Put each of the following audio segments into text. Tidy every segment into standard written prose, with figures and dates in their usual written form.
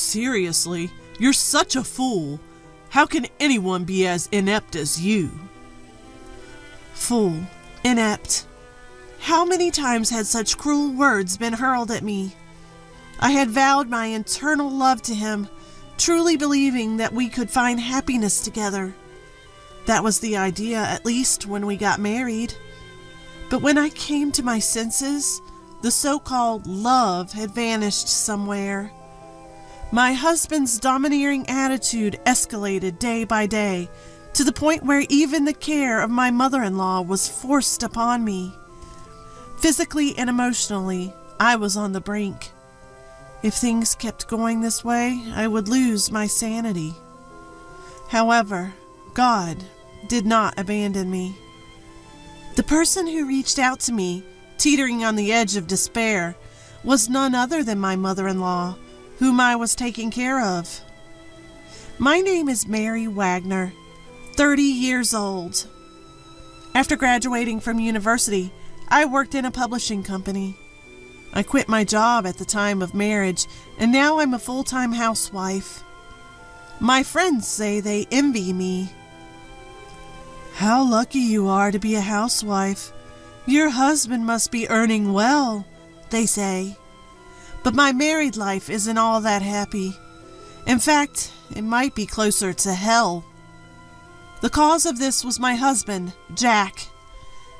seriously, you're such a fool. How can anyone be as inept as you? Fool, inept. How many times had such cruel words been hurled at me? I had vowed my eternal love to him, truly believing that we could find happiness together. That was the idea, at least, when we got married. But when I came to my senses, the so-called love had vanished somewhere. My husband's domineering attitude escalated day by day, to the point where even the care of my mother-in-law was forced upon me. Physically and emotionally, I was on the brink. If things kept going this way, I would lose my sanity. However, God did not abandon me. The person who reached out to me, teetering on the edge of despair, was none other than my mother-in-law, whom I was taking care of. My name is Mary Wagner, 30 years old. After graduating from university, I worked in a publishing company. I quit my job at the time of marriage, and now I'm a full-time housewife. My friends say they envy me. How lucky you are to be a housewife. Your husband must be earning well, they say. But my married life isn't all that happy. In fact, it might be closer to hell. The cause of this was my husband, Jack.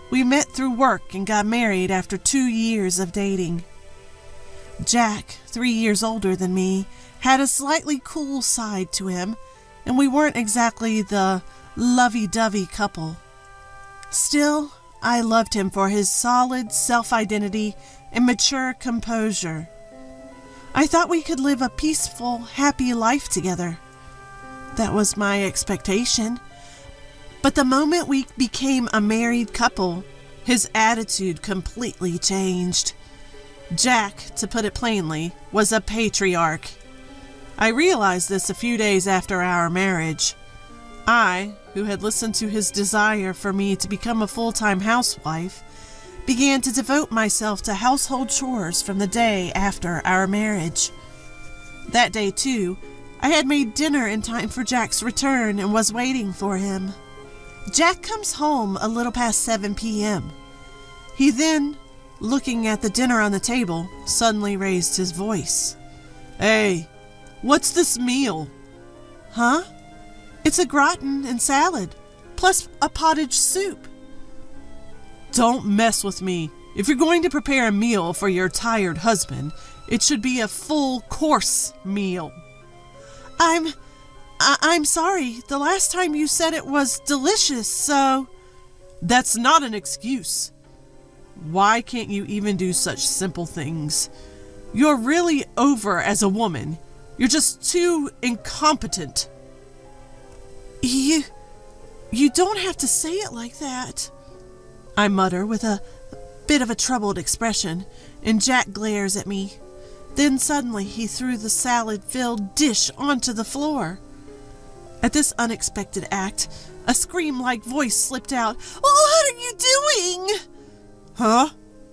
We met through work and got married after 2 years of dating. Jack, 3 years older than me, had a slightly cool side to him, and we weren't exactly the lovey-dovey couple. Still, I loved him for his solid self-identity and mature composure. I thought we could live a peaceful, happy life together. That was my expectation. But the moment we became a married couple, his attitude completely changed. Jack, to put it plainly, was a patriarch. I realized this a few days after our marriage. I, who had listened to his desire for me to become a full-time housewife, began to devote myself to household chores from the day after our marriage. That day, too, I had made dinner in time for Jack's return and was waiting for him. Jack comes home a little past 7 p.m. He then, looking at the dinner on the table, suddenly raised his voice. Hey, what's this meal? Huh? It's a gratin and salad, plus a pottage soup. Don't mess with me. If you're going to prepare a meal for your tired husband, it should be a full-course meal. I'm sorry. The last time you said it was delicious, so... That's not an excuse. Why can't you even do such simple things? You're really over as a woman. You're just too incompetent. You don't have to say it like that, I mutter with a bit of a troubled expression, and Jack glares at me. Then suddenly he threw the salad-filled dish onto the floor. At this unexpected act, a scream-like voice slipped out. "What are you doing?" Huh?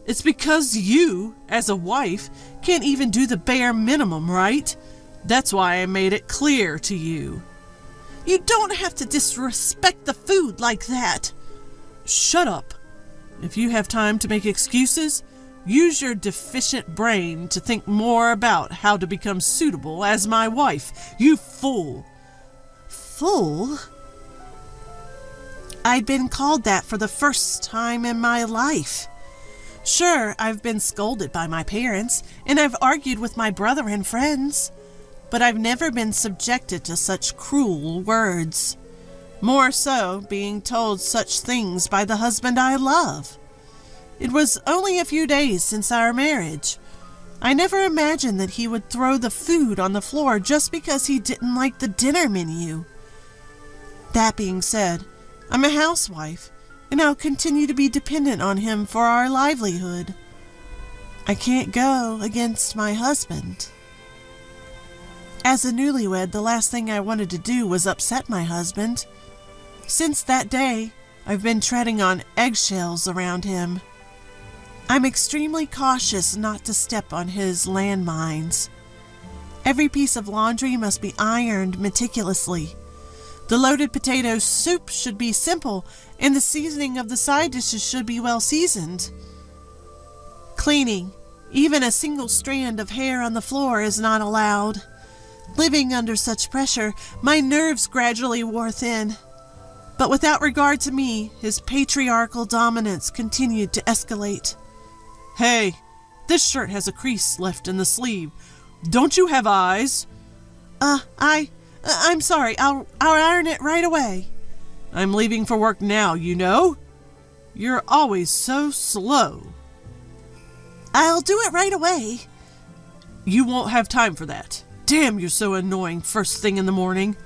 It's because you, as a wife, can't even do the bare minimum, right? That's why I made it clear to you. You don't have to disrespect the food like that. Shut up. If you have time to make excuses, use your deficient brain to think more about how to become suitable as my wife. You fool. Fool? I'd been called that for the first time in my life. Sure, I've been scolded by my parents, and I've argued with my brother and friends, but I've never been subjected to such cruel words. More so, being told such things by the husband I love. It was only a few days since our marriage. I never imagined that he would throw the food on the floor just because he didn't like the dinner menu. That being said, I'm a housewife, and I'll continue to be dependent on him for our livelihood. I can't go against my husband. As a newlywed, the last thing I wanted to do was upset my husband. Since that day, I've been treading on eggshells around him. I'm extremely cautious not to step on his landmines. Every piece of laundry must be ironed meticulously. The loaded potato soup should be simple, and the seasoning of the side dishes should be well seasoned. Cleaning, even a single strand of hair on the floor, is not allowed. Living under such pressure, my nerves gradually wore thin. But without regard to me, his patriarchal dominance continued to escalate. Hey, this shirt has a crease left in the sleeve. Don't you have eyes? I'm sorry. I'll iron it right away. I'm leaving for work now, you know? You're always so slow. I'll do it right away. You won't have time for that. Damn, you're so annoying first thing in the morning.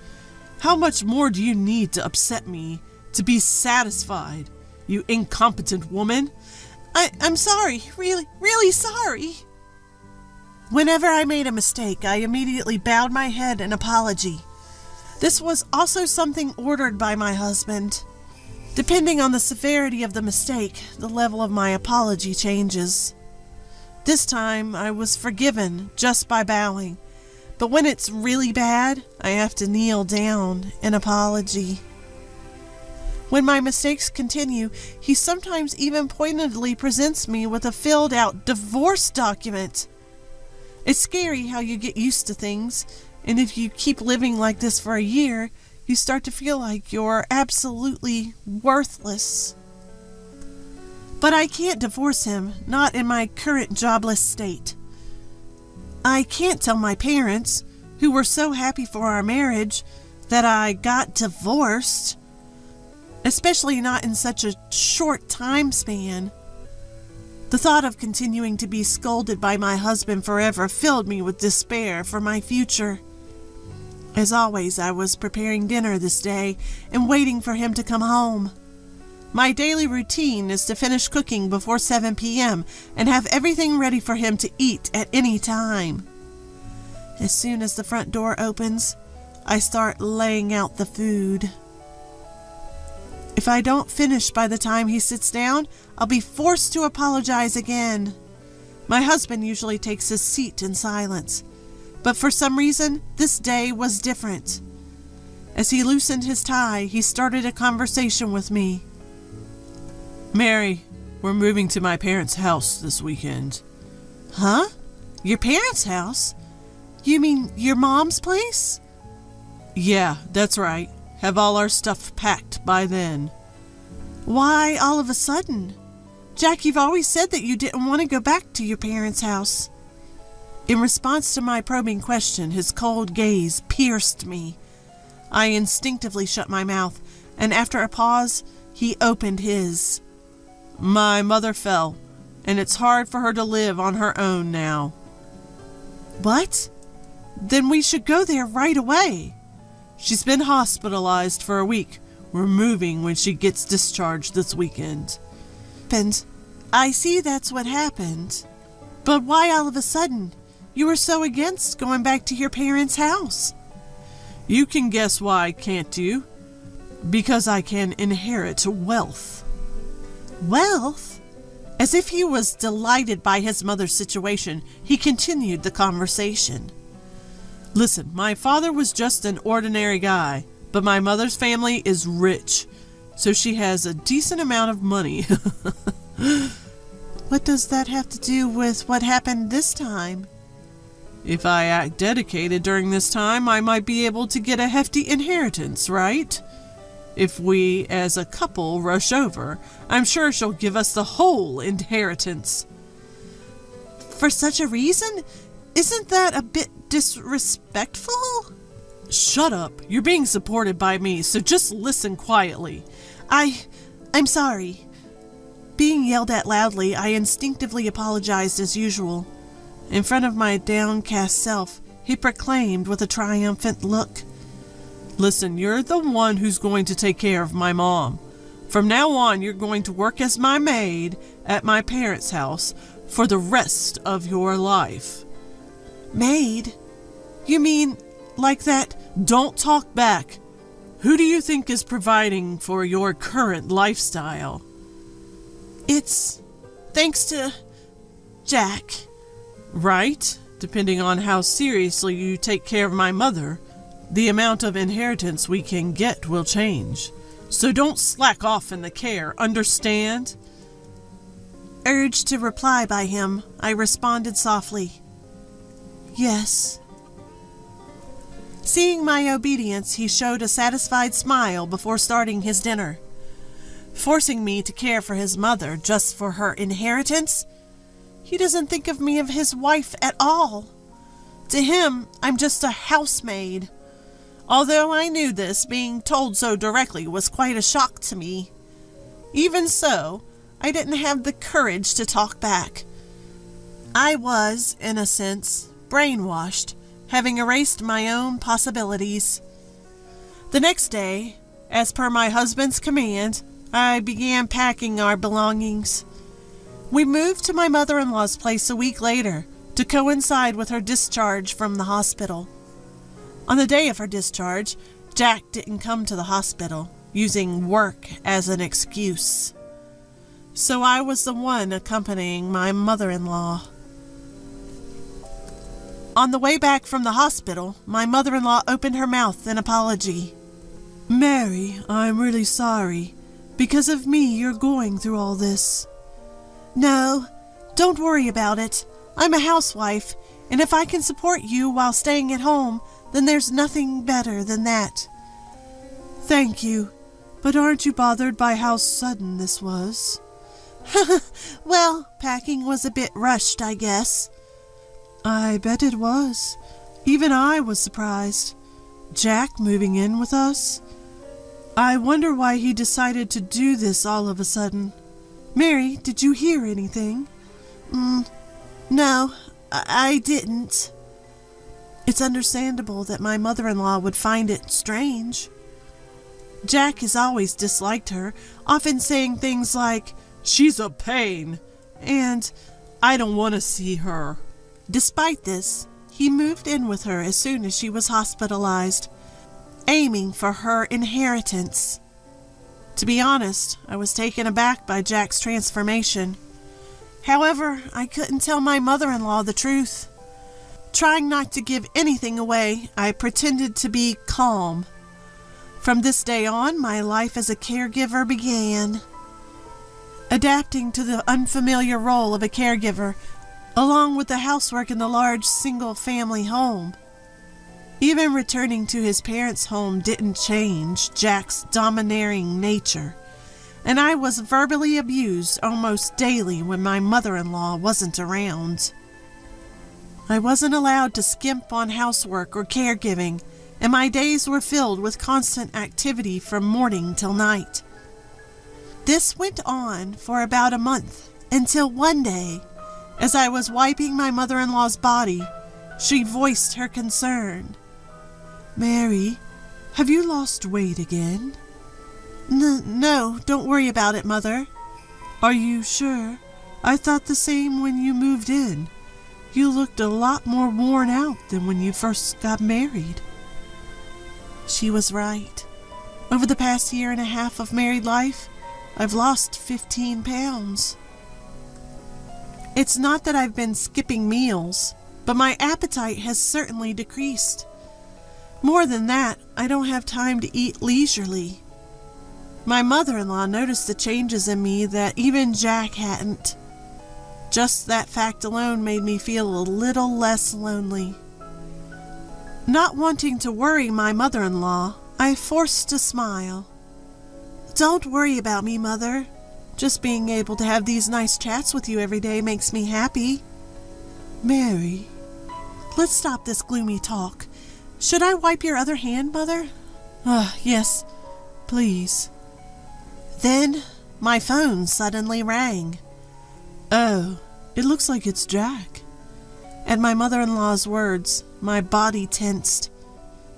How much more do you need to upset me to be satisfied, you incompetent woman? I'm sorry. Really sorry. Whenever I made a mistake, I immediately bowed my head in apology. This was also something ordered by my husband. Depending on the severity of the mistake, the level of my apology changes. This time, I was forgiven just by bowing. But when it's really bad, I have to kneel down in apology. When my mistakes continue, he sometimes even pointedly presents me with a filled-out divorce document. It's scary how you get used to things, and if you keep living like this for a year, you start to feel like you're absolutely worthless. But I can't divorce him, not in my current jobless state. I can't tell my parents, who were so happy for our marriage, that I got divorced, especially not in such a short time span. The thought of continuing to be scolded by my husband forever filled me with despair for my future. As always, I was preparing dinner this day and waiting for him to come home. My daily routine is to finish cooking before 7 p.m. and have everything ready for him to eat at any time. As soon as the front door opens, I start laying out the food. If I don't finish by the time he sits down, I'll be forced to apologize again. My husband usually takes his seat in silence, but for some reason, this day was different. As he loosened his tie, he started a conversation with me. Mary, we're moving to my parents' house this weekend. Huh? Your parents' house? You mean your mom's place? Yeah, that's right. Have all our stuff packed by then. Why all of a sudden? Jack, you've always said that you didn't want to go back to your parents' house. In response to my probing question, his cold gaze pierced me. I instinctively shut my mouth, and after a pause, he opened his. My mother fell, and it's hard for her to live on her own now. What? Then we should go there right away. She's been hospitalized for a week. We're moving when she gets discharged this weekend. And I see that's what happened. But why all of a sudden? You were so against going back to your parents' house. You can guess why, can't you? Because I can inherit wealth. Wealth? As if he was delighted by his mother's situation, he continued the conversation. Listen, my father was just an ordinary guy, but my mother's family is rich, so she has a decent amount of money. What does that have to do with what happened this time? If I act dedicated during this time, I might be able to get a hefty inheritance, right? If we, as a couple, rush over, I'm sure she'll give us the whole inheritance. For such a reason? Isn't that a bit disrespectful? Shut up. You're being supported by me, so just listen quietly. I'm sorry. Being yelled at loudly, I instinctively apologized as usual. In front of my downcast self, he proclaimed with a triumphant look. Listen, you're the one who's going to take care of my mom. From now on, you're going to work as my maid at my parents' house for the rest of your life. Maid? You mean like that? Don't talk back. Who do you think is providing for your current lifestyle? It's thanks to Jack. Right? Depending on how seriously you take care of my mother, the amount of inheritance we can get will change. So don't slack off in the care, understand? Urged to reply by him, I responded softly, "Yes." Seeing my obedience, he showed a satisfied smile before starting his dinner. Forcing me to care for his mother just for her inheritance? He doesn't think of me as his wife at all. To him, I'm just a housemaid. Although I knew this, being told so directly was quite a shock to me. Even so, I didn't have the courage to talk back. I was, in a sense, brainwashed, having erased my own possibilities. The next day, as per my husband's command, I began packing our belongings. We moved to my mother-in-law's place a week later to coincide with her discharge from the hospital. On the day of her discharge, Jack didn't come to the hospital, using work as an excuse. So I was the one accompanying my mother-in-law. On the way back from the hospital, my mother-in-law opened her mouth in apology. "Mary, I'm really sorry. Because of me, you're going through all this." "No, don't worry about it. I'm a housewife, and if I can support you while staying at home, then there's nothing better than that." "Thank you, but aren't you bothered by how sudden this was?" "Well, packing was a bit rushed, I guess." "I bet it was. Even I was surprised. Jack moving in with us? I wonder why he decided to do this all of a sudden. Mary, did you hear anything?" No, I didn't." It's understandable that my mother-in-law would find it strange. Jack has always disliked her, often saying things like, "She's a pain," and "I don't want to see her." Despite this, he moved in with her as soon as she was hospitalized, aiming for her inheritance. To be honest, I was taken aback by Jack's transformation. However, I couldn't tell my mother-in-law the truth. Trying not to give anything away, I pretended to be calm. From this day on, my life as a caregiver began. Adapting to the unfamiliar role of a caregiver, along with the housework in the large single-family home. Even returning to his parents' home didn't change Jack's domineering nature, and I was verbally abused almost daily when my mother-in-law wasn't around. I wasn't allowed to skimp on housework or caregiving, and my days were filled with constant activity from morning till night. This went on for about a month, until one day, as I was wiping my mother-in-law's body, she voiced her concern. "Mary, have you lost weight again?" No, don't worry about it, Mother." "Are you sure? I thought the same when you moved in. You looked a lot more worn out than when you first got married." She was right. Over the past year and a half of married life, I've lost 15 pounds. It's not that I've been skipping meals, but my appetite has certainly decreased. More than that, I don't have time to eat leisurely. My mother-in-law noticed the changes in me that even Jack hadn't. Just that fact alone made me feel a little less lonely. Not wanting to worry my mother-in-law, I forced a smile. "Don't worry about me, Mother. Just being able to have these nice chats with you every day makes me happy." "Mary, let's stop this gloomy talk. Should I wipe your other hand, Mother?" Yes, please." Then my phone suddenly rang. "Oh, it looks like it's Jack." At my mother-in-law's words, my body tensed.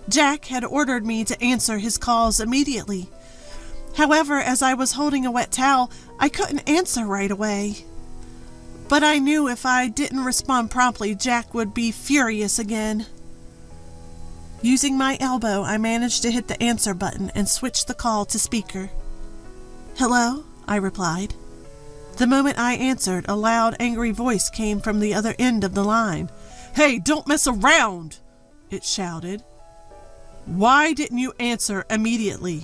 Jack had ordered me to answer his calls immediately. However, as I was holding a wet towel, I couldn't answer right away. But I knew if I didn't respond promptly, Jack would be furious again. Using my elbow, I managed to hit the answer button and switch the call to speaker. "Hello?" I replied. The moment I answered, a loud, angry voice came from the other end of the line, Hey, don't mess around, it shouted. Why didn't you answer immediately?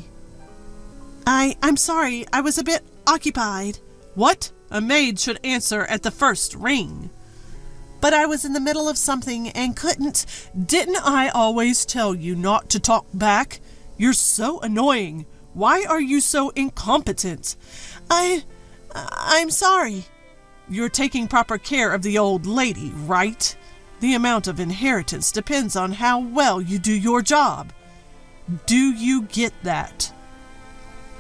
I'm sorry, I was a bit occupied. What? A maid should answer at the first ring. But I was in the middle of something and couldn't. Didn't I always tell you not to talk back? You're so annoying. Why are you so incompetent? I'm sorry. You're taking proper care of the old lady, right? The amount of inheritance depends on how well you do your job. Do you get that?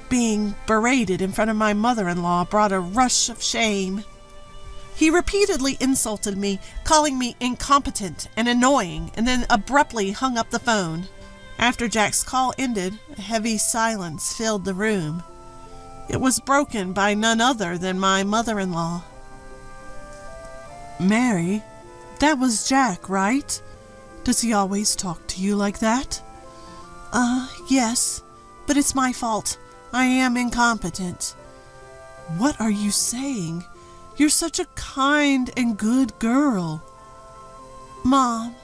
Being berated in front of my mother-in-law brought a rush of shame. He repeatedly insulted me, calling me incompetent and annoying, and then abruptly hung up the phone. After Jack's call ended, a heavy silence filled the room. It was broken by none other than my mother-in-law. Mary, that was Jack, right? Does he always talk to you like that? Yes, but it's my fault. I am incompetent. What are you saying? You're such a kind and good girl. Mom.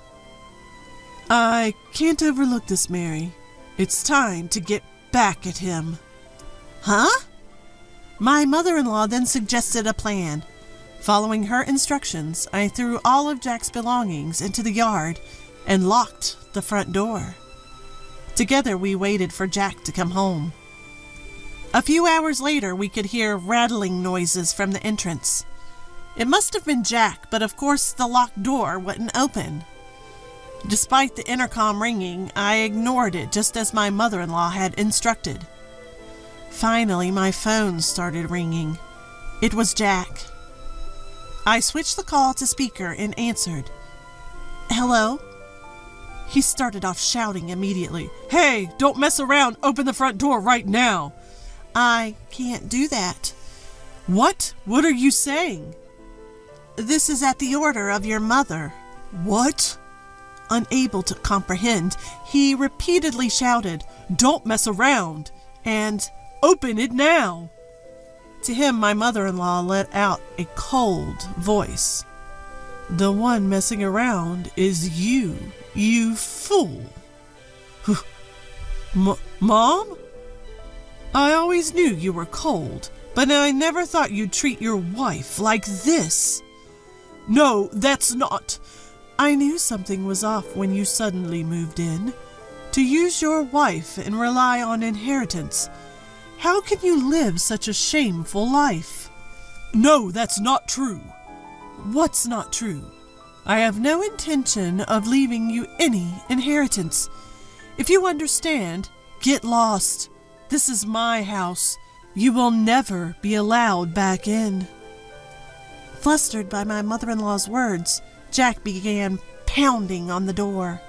I can't overlook this, Mary. It's time to get back at him. Huh? My mother-in-law then suggested a plan. Following her instructions, I threw all of Jack's belongings into the yard and locked the front door. Together we waited for Jack to come home. A few hours later, we could hear rattling noises from the entrance. It must have been Jack, but of course the locked door wouldn't open. Despite the intercom ringing, I ignored it just as my mother-in-law had instructed. Finally, my phone started ringing. It was Jack. I switched the call to speaker and answered. Hello? He started off shouting immediately. Hey, don't mess around. Open the front door right now. I can't do that. What? What are you saying? This is at the order of your mother. What? Unable to comprehend, he repeatedly shouted, Don't mess around, and open it now. To him, my mother-in-law let out a cold voice. The one messing around is you, you fool. Mom? I always knew you were cold, but I never thought you'd treat your wife like this. No, that's not. I knew something was off when you suddenly moved in. To use your wife and rely on inheritance. How can you live such a shameful life? No, that's not true. What's not true? I have no intention of leaving you any inheritance. If you understand, get lost. This is my house. You will never be allowed back in. Flustered by my mother-in-law's words, Jack began pounding on the door.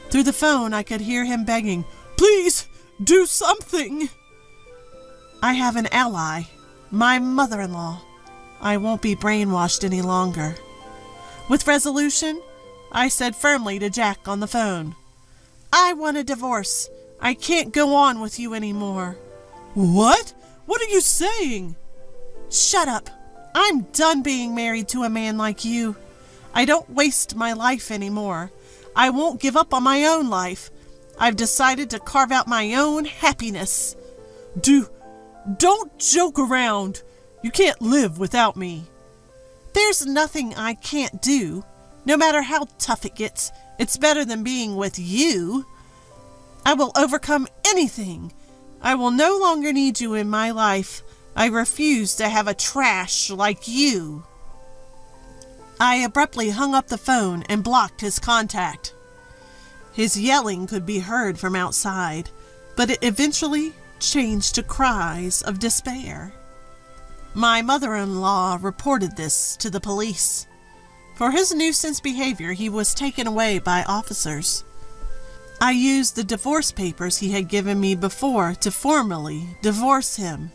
Through the phone, I could hear him begging, Please, do something. I have an ally, my mother-in-law. I won't be brainwashed any longer. With resolution, I said firmly to Jack on the phone, I want a divorce. I can't go on with you anymore. What? What are you saying? Shut up. I'm done being married to a man like you. I don't waste my life anymore. I won't give up on my own life. I've decided to carve out my own happiness. Don't joke around. You can't live without me. There's nothing I can't do. No matter how tough it gets, it's better than being with you. I will overcome anything. I will no longer need you in my life. I refuse to have a trash like you. I abruptly hung up the phone and blocked his contact. His yelling could be heard from outside, but it eventually changed to cries of despair. My mother-in-law reported this to the police. For his nuisance behavior, he was taken away by officers. I used the divorce papers he had given me before to formally divorce him.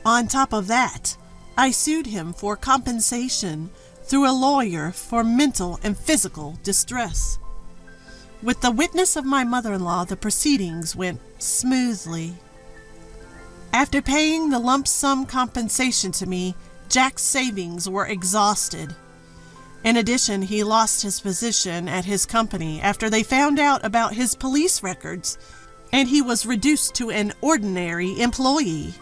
On top of that, I sued him for compensation through a lawyer for mental and physical distress. With the witness of my mother-in-law, the proceedings went smoothly. After paying the lump sum compensation to me, Jack's savings were exhausted. In addition, he lost his position at his company after they found out about his police records, and he was reduced to an ordinary employee.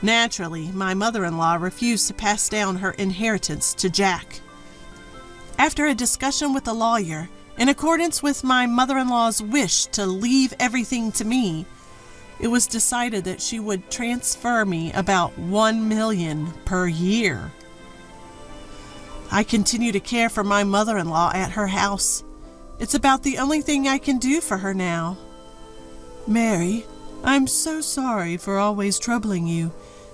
Naturally, my mother-in-law refused to pass down her inheritance to Jack. After a discussion with a lawyer, in accordance with my mother-in-law's wish to leave everything to me, it was decided that she would transfer me about $1 million per year. I continue to care for my mother-in-law at her house. It's about the only thing I can do for her now. Mary, I'm so sorry for always troubling you.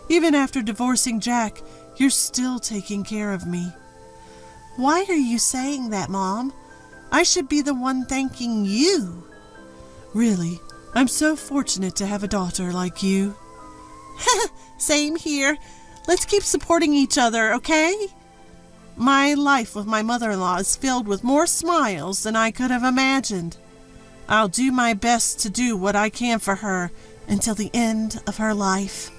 Even after divorcing Jack, you're still taking care of me. Why are you saying that, Mom? I should be the one thanking you. Really, I'm so fortunate to have a daughter like you. Same here. Let's keep supporting each other, okay? My life with my mother-in-law is filled with more smiles than I could have imagined. I'll do my best to do what I can for her until the end of her life.